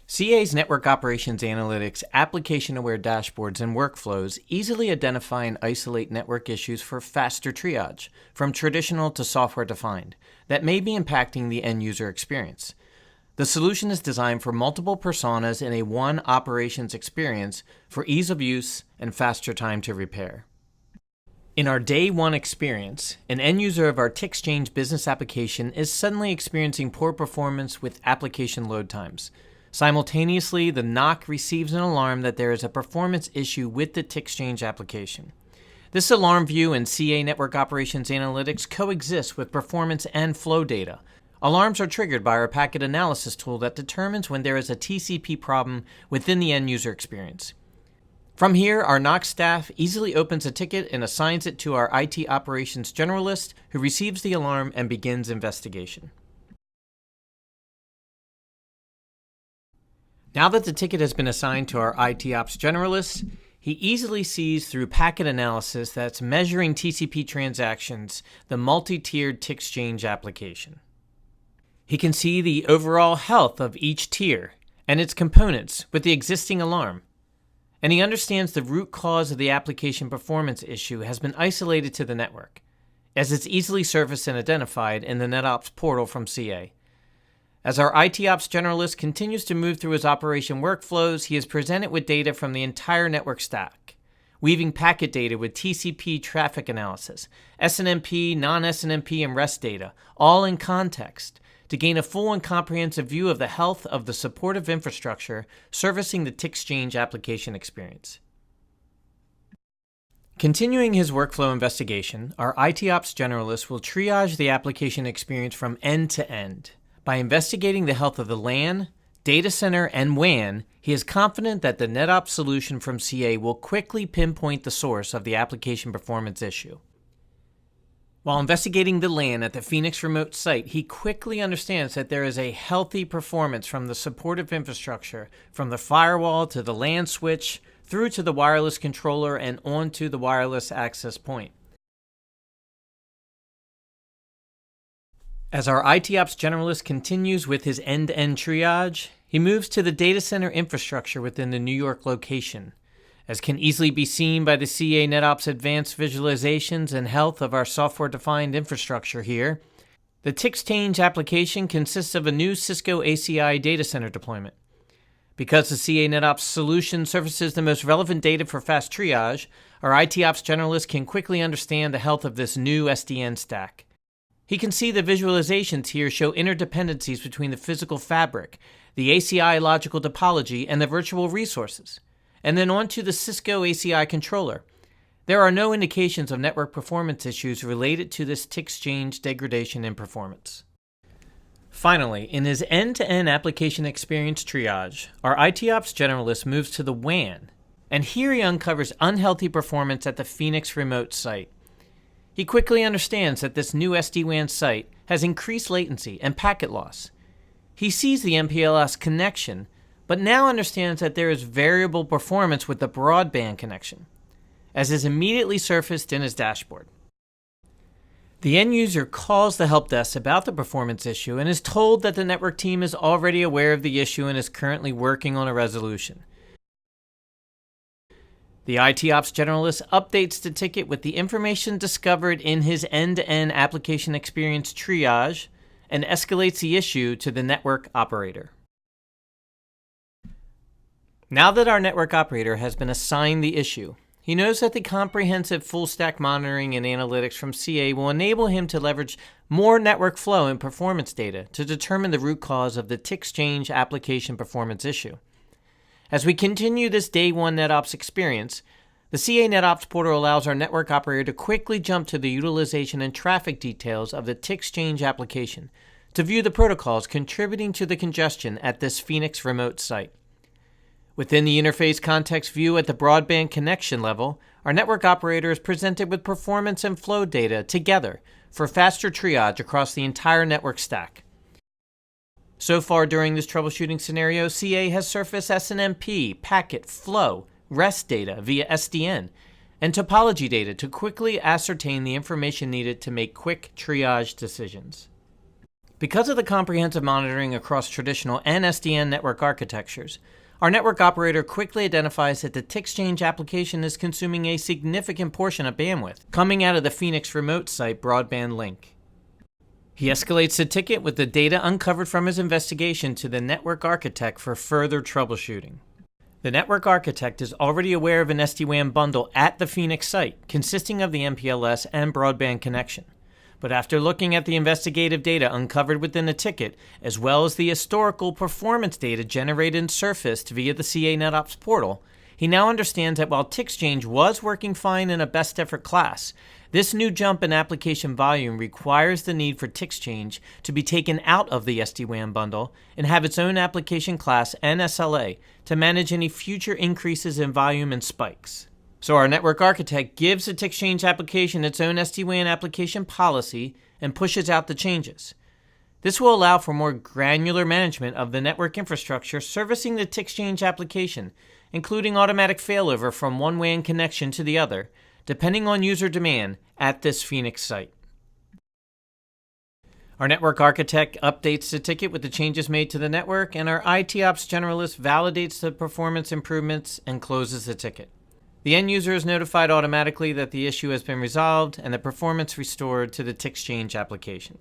CA's Network Operations Analytics application-aware dashboards and workflows easily identify and isolate network issues for faster triage, from traditional to software-defined, that may be impacting the end-user experience. The solution is designed for multiple personas in a one operations experience for ease of use and faster time to repair. In our day one experience, an end user of our TixChange business application is suddenly experiencing poor performance with application load times. Simultaneously, the NOC receives an alarm that there is a performance issue with the TixChange application. This alarm view in CA Network Operations Analytics coexists with performance and flow data. Alarms are triggered by our packet analysis tool that determines when there is a TCP problem within the end user experience. From here, our NOC staff easily opens a ticket and assigns it to our IT operations generalist, who receives the alarm and begins investigation. Now that the ticket has been assigned to our IT ops generalist, he easily sees through packet analysis that's measuring TCP transactions the multi-tiered TixChange application. He can see the overall health of each tier and its components with the existing alarm, and he understands the root cause of the application performance issue has been isolated to the network, as it's easily surfaced and identified in the NetOps portal from CA. As our IT Ops generalist continues to move through his operation workflows, he is presented with data from the entire network stack, weaving packet data with TCP traffic analysis, SNMP, non-SNMP, and REST data, all in context, to gain a full and comprehensive view of the health of the supportive infrastructure servicing the TixChange application experience. Continuing his workflow investigation, our IT Ops generalist will triage the application experience from end to end. By investigating the health of the LAN, data center, and WAN, he is confident that the NetOps solution from CA will quickly pinpoint the source of the application performance issue. While investigating the LAN at the Phoenix remote site, he quickly understands that there is a healthy performance from the supportive infrastructure, from the firewall to the LAN switch, through to the wireless controller and onto the wireless access point. As our IT Ops generalist continues with his end-to-end triage, he moves to the data center infrastructure within the New York location. As can easily be seen by the CA NetOps advanced visualizations and health of our software-defined infrastructure here, the TixChange application consists of a new Cisco ACI data center deployment. Because the CA NetOps solution surfaces the most relevant data for fast triage, our IT Ops generalist can quickly understand the health of this new SDN stack. He can see the visualizations here show interdependencies between the physical fabric, the ACI logical topology, and the virtual resources, and then onto the Cisco ACI controller. There are no indications of network performance issues related to this TixChange degradation in performance. Finally, in his end-to-end application experience triage, our IT Ops generalist moves to the WAN, and here he uncovers unhealthy performance at the Phoenix remote site. He quickly understands that this new SD-WAN site has increased latency and packet loss. He sees the MPLS connection, but now understands that there is variable performance with the broadband connection, as is immediately surfaced in his dashboard. The end user calls the help desk about the performance issue and is told that the network team is already aware of the issue and is currently working on a resolution. The IT Ops generalist updates the ticket with the information discovered in his end-to-end application experience triage and escalates the issue to the network operator. Now that our network operator has been assigned the issue, he knows that the comprehensive full-stack monitoring and analytics from CA will enable him to leverage more network flow and performance data to determine the root cause of the TixChange application performance issue. As we continue this day one NetOps experience, the CA NetOps portal allows our network operator to quickly jump to the utilization and traffic details of the TixChange application to view the protocols contributing to the congestion at this Phoenix remote site. Within the interface context view at the broadband connection level, our network operator is presented with performance and flow data together for faster triage across the entire network stack. So far during this troubleshooting scenario, CA has surfaced SNMP, packet, flow, REST data via SDN, and topology data to quickly ascertain the information needed to make quick triage decisions. Because of the comprehensive monitoring across traditional and SDN network architectures, our network operator quickly identifies that the TixChange application is consuming a significant portion of bandwidth coming out of the Phoenix remote site broadband link. He escalates the ticket with the data uncovered from his investigation to the network architect for further troubleshooting. The network architect is already aware of an SD-WAN bundle at the Phoenix site consisting of the MPLS and broadband connection. But after looking at the investigative data uncovered within the ticket, as well as the historical performance data generated and surfaced via the CA NetOps portal, he now understands that while TixChange was working fine in a best effort class, this new jump in application volume requires the need for TixChange to be taken out of the SD-WAN bundle and have its own application class and SLA to manage any future increases in volume and spikes. So our network architect gives the TixChange application its own SD-WAN application policy and pushes out the changes. This will allow for more granular management of the network infrastructure servicing the TixChange application, including automatic failover from one WAN connection to the other, depending on user demand at this Phoenix site. Our network architect updates the ticket with the changes made to the network, and our IT ops generalist validates the performance improvements and closes the ticket. The end user is notified automatically that the issue has been resolved and the performance restored to the TixChange application.